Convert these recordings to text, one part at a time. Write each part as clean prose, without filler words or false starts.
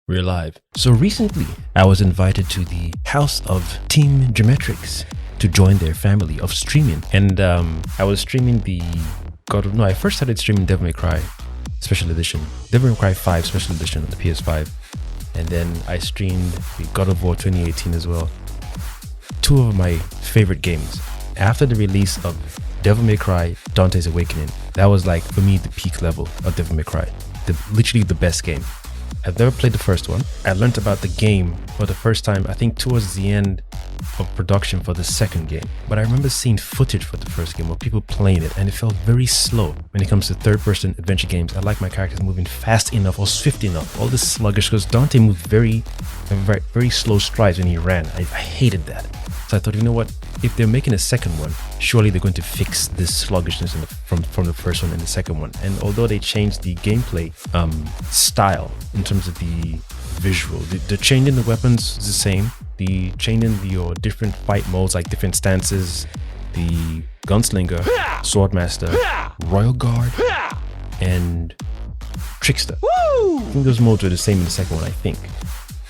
We're live. So recently, I was invited to the house of Team Gematrix to join their family of streaming. And I was streaming I first started streaming Devil May Cry Special Edition. Devil May Cry 5 Special Edition on the PS5. And then I streamed the God of War 2018 as well. Two of my favorite games. After the release of Devil May Cry Dante's Awakening, that was like, for me, the peak level of Devil May Cry. Literally the best game. I've never played the first one. I learned about the game for the first time, I think towards the end of production for the second game. But I remember seeing footage for the first game of people playing it, and it felt very slow. When it comes to third-person adventure games, I like my characters moving fast enough or swift enough. All this sluggish, because Dante moved very slow strides when he ran. I hated that. So I thought, you know what? If they're making a second one, surely they're going to fix this sluggishness from the first one and the second one. And although they changed the gameplay style in terms of the visual, the changing the weapons is the same. The changing your different fight modes, like different stances, the gunslinger, swordmaster, royal guard, and trickster. I think those modes were the same in the second one, I think.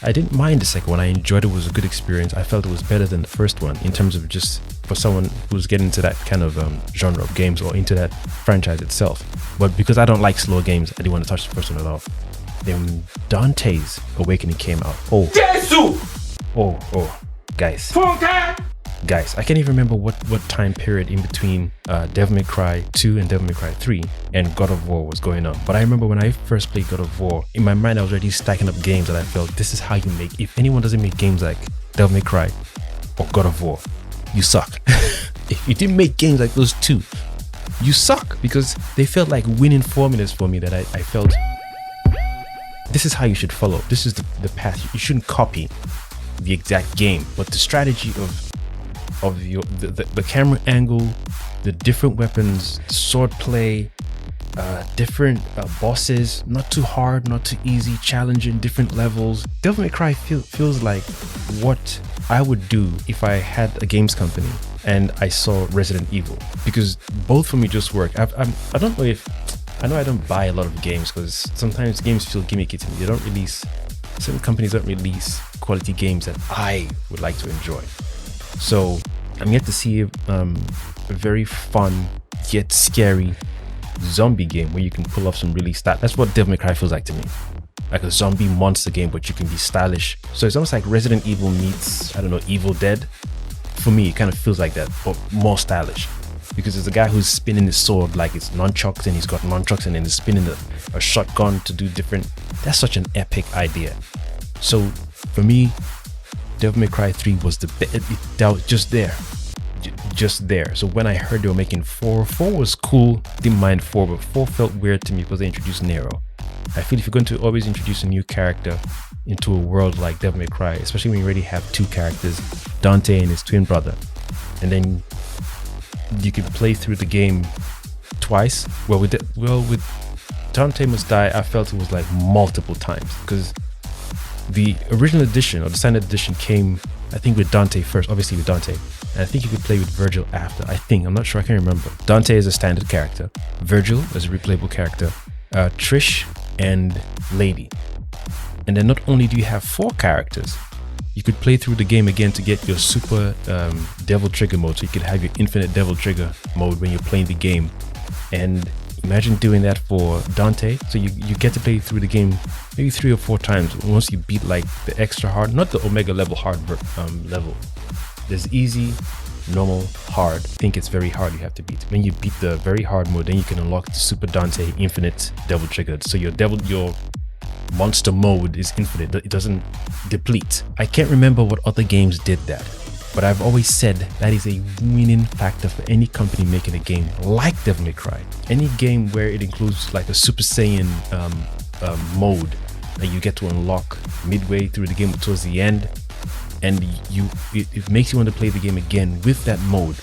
I didn't mind the second one. I enjoyed it. It was a good experience. I felt it was better than the first one in terms of just for someone who's getting into that kind of genre of games or into that franchise itself. But because I don't like slow games, I didn't want to touch the first one at all. Then Dante's Awakening came out. Guys, I can't even remember what time period in between Devil May Cry 2 and Devil May Cry 3 and God of War was going on. But I remember when I first played God of War, in my mind I was already stacking up games that I felt this is how you make. If anyone doesn't make games like Devil May Cry or God of War, you suck. If you didn't make games like those two, you suck, because they felt like winning formulas for me that I felt this is how you should follow. This is the path. You shouldn't copy the exact game, but the strategy of the camera angle, the different weapons, sword play, different bosses, not too hard, not too easy, challenging, different levels. Devil May Cry feels like what I would do if I had a games company and I saw Resident Evil, because both for me just work. I don't know if I know I don't buy a lot of games because sometimes games feel gimmicky to me. Certain companies don't release quality games that I would like to enjoy. So I'm yet to see a very fun yet scary zombie game where you can pull off some really style. That's what Devil May Cry feels like to me. Like a zombie monster game, but you can be stylish. So it's almost like Resident Evil meets, I don't know, Evil Dead. For me, it kind of feels like that, but more stylish. Because there's a guy who's spinning his sword like it's nunchucks, and he's got nunchucks, and then he's spinning a shotgun to do different. That's such an epic idea. So for me, Devil May Cry 3 was that was just there. So when I heard they were making 4 was cool. Didn't mind 4, but 4 felt weird to me because they introduced Nero. I feel if you're going to always introduce a new character into a world like Devil May Cry, especially when you already have 2 characters, Dante and his twin brother, and then you can play through the game twice. With Dante Must Die, I felt it was like multiple times, because the original edition or the standard edition came, I think, with Dante first, obviously with Dante, and I think you could play with Virgil after. I'm not sure, I can't remember. Dante is a standard character, Virgil is a replayable character, Trish and Lady. And then not only do you have 4 characters, you could play through the game again to get your super Devil Trigger mode, so you could have your infinite Devil Trigger mode when you're playing the game. And imagine doing that for Dante. So you get to play through the game maybe 3 or 4 times once you beat like the extra hard, not the Omega level hard level. There's easy, normal, hard. I think it's very hard you have to beat. When you beat the very hard mode, then you can unlock the Super Dante infinite Devil Trigger. So your monster mode is infinite. It doesn't deplete. I can't remember what other games did that, but I've always said that is a winning factor for any company making a game like Devil May Cry. Any game where it includes like a Super Saiyan mode that you get to unlock midway through the game towards the end, and it makes you want to play the game again with that mode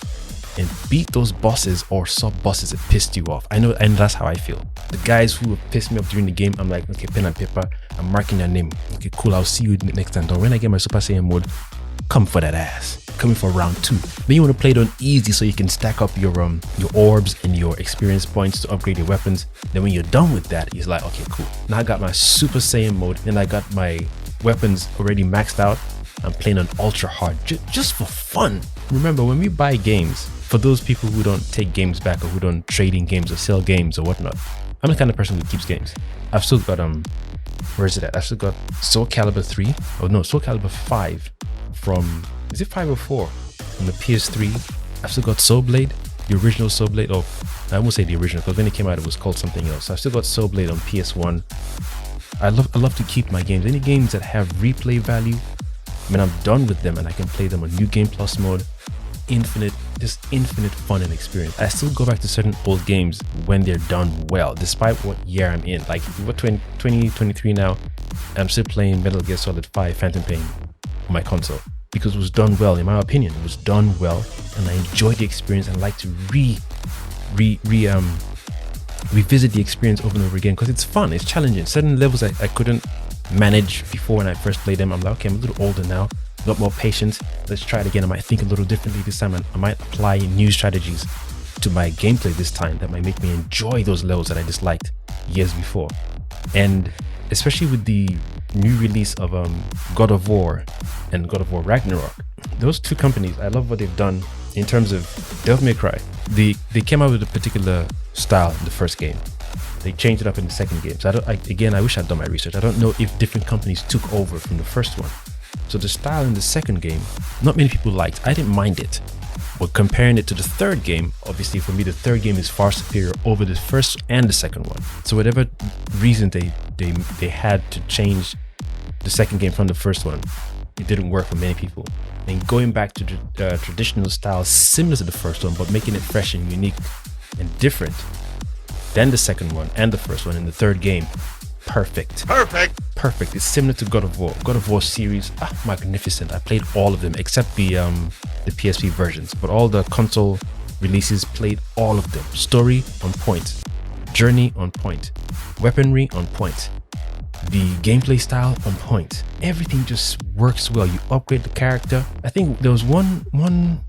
and beat those bosses or sub-bosses that pissed you off. I know, and that's how I feel. The guys who have pissed me off during the game, I'm like, okay, pen and paper, I'm marking their name. Okay, cool, I'll see you next time. When I get my Super Saiyan mode, come for that ass. coming for round 2. Then you want to play it on easy so you can stack up your orbs and your experience points to upgrade your weapons. Then when you're done with that, it's like, okay, cool. Now I got my Super Saiyan mode and I got my weapons already maxed out. I'm playing on ultra hard just for fun. Remember, when we buy games, for those people who don't take games back or who don't trade in games or sell games or whatnot, I'm the kind of person who keeps games. I've still got where is it at? I've still got Soul Calibur 3. Oh no, Soul Calibur 5 from, is it 5 or 4? On the PS3. I've still got Soul Blade, the original Soul Blade. Oh, I won't say the original because when it came out it was called something else. So I've still got Soul Blade on PS1. I love to keep my games. Any games that have replay value, when I'm done with them and I can play them on New Game Plus mode, infinite fun and experience. I still go back to certain old games when they're done well, despite what year I'm in. Like, what 2023 now, I'm still playing Metal Gear Solid 5 Phantom Pain on my console because it was done well. In my opinion, it was done well, and I enjoyed the experience and like to revisit the experience over and over again because it's fun, it's challenging. Certain levels I couldn't manage before when I first played them. I'm like, okay, I'm a little older now, a lot more patience. Let's try it again. I might think a little differently this time, and I might apply new strategies to my gameplay this time that might make me enjoy those levels that I disliked years before. And especially with the new release of God of War and God of War Ragnarok, those two companies, I love what they've done in terms of Devil May Cry. They came out with a particular style in the first game. They changed it up in the second game. So I wish I'd done my research. I don't know if different companies took over from the first one. So the style in the second game, not many people liked. I didn't mind it. But comparing it to the third game, obviously for me the third game is far superior over the first and the second one. So whatever reason they had to change the second game from the first one, it didn't work for many people. And going back to the traditional style similar to the first one, but making it fresh and unique and different than the second one and the first one in the third game, perfect. It's similar to God of War series. Magnificent. I played all of them except the PSP versions, but all the console releases, played all of them. Story on point, journey on point, weaponry on point, the gameplay style on point. Everything just works well. You upgrade the character. I think there was one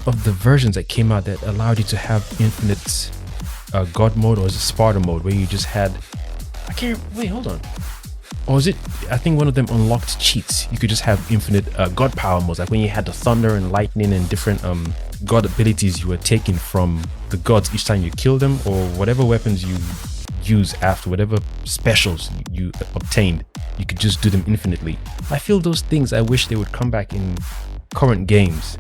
of the versions that came out that allowed you to have infinite God mode, or is it Sparta mode, where you just had, hold on. Or is it, I think one of them unlocked cheats. You could just have infinite God power modes, like when you had the thunder and lightning and different God abilities you were taking from the gods each time you kill them, or whatever weapons you use after, whatever specials you obtained, you could just do them infinitely. I feel those things, I wish they would come back in current games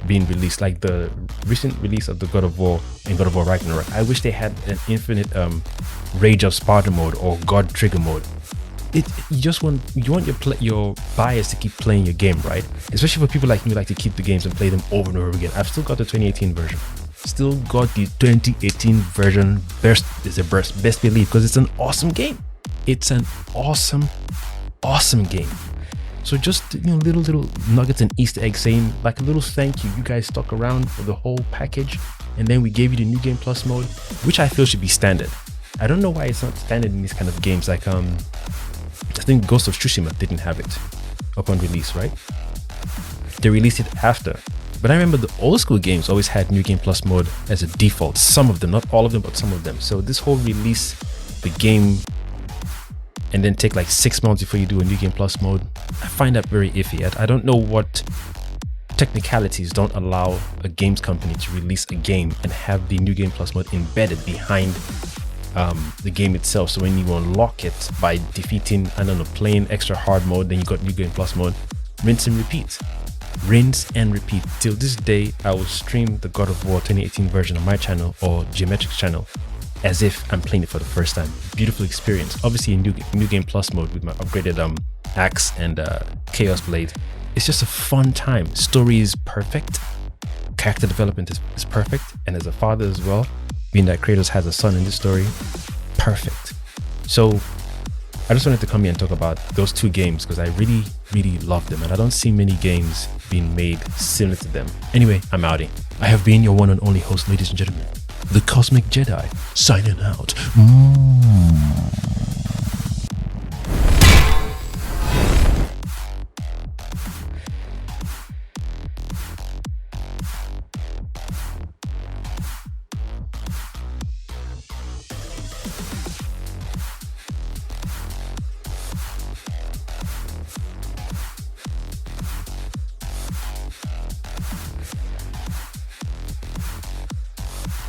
being released, like the recent release of the God of War and God of War Ragnarok. I wish they had an infinite Rage of Sparta mode or God Trigger mode. You want your buyers to keep playing your game, right? Especially for people like me who like to keep the games and play them over and over again. I've still got the 2018 version. Still got the 2018 version. Best believe, because it's an awesome game. It's an awesome game. So just little nuggets and Easter eggs saying like a little thank you. You guys stuck around for the whole package, and then we gave you the New Game Plus mode, which I feel should be standard. I don't know why it's not standard in these kind of games. Like I think Ghost of Tsushima didn't have it upon release, right? They released it after. But I remember the old school games always had New Game Plus mode as a default. Some of them, not all of them, but some of them. So this whole release the game and then take like 6 months before you do a New Game Plus mode, I find that very iffy. I don't know what technicalities don't allow a games company to release a game and have the New Game Plus mode embedded behind the game itself. So when you unlock it by defeating, playing extra hard mode, then you got New Game Plus mode, rinse and repeat. Till this day, I will stream the God of War 2018 version on my channel or Gematrix channel as if I'm playing it for the first time. Beautiful experience. Obviously in New Game Plus mode with my upgraded axe and Chaos Blade. It's just a fun time. Story is perfect. Character development is perfect. And as a father as well, being that Kratos has a son in this story, perfect. So I just wanted to come here and talk about those two games because I really love them, and I don't see many games being made similar to them. Anyway, I'm outie. I have been your one and only host, ladies and gentlemen, the Cosmic Jedi, signing out.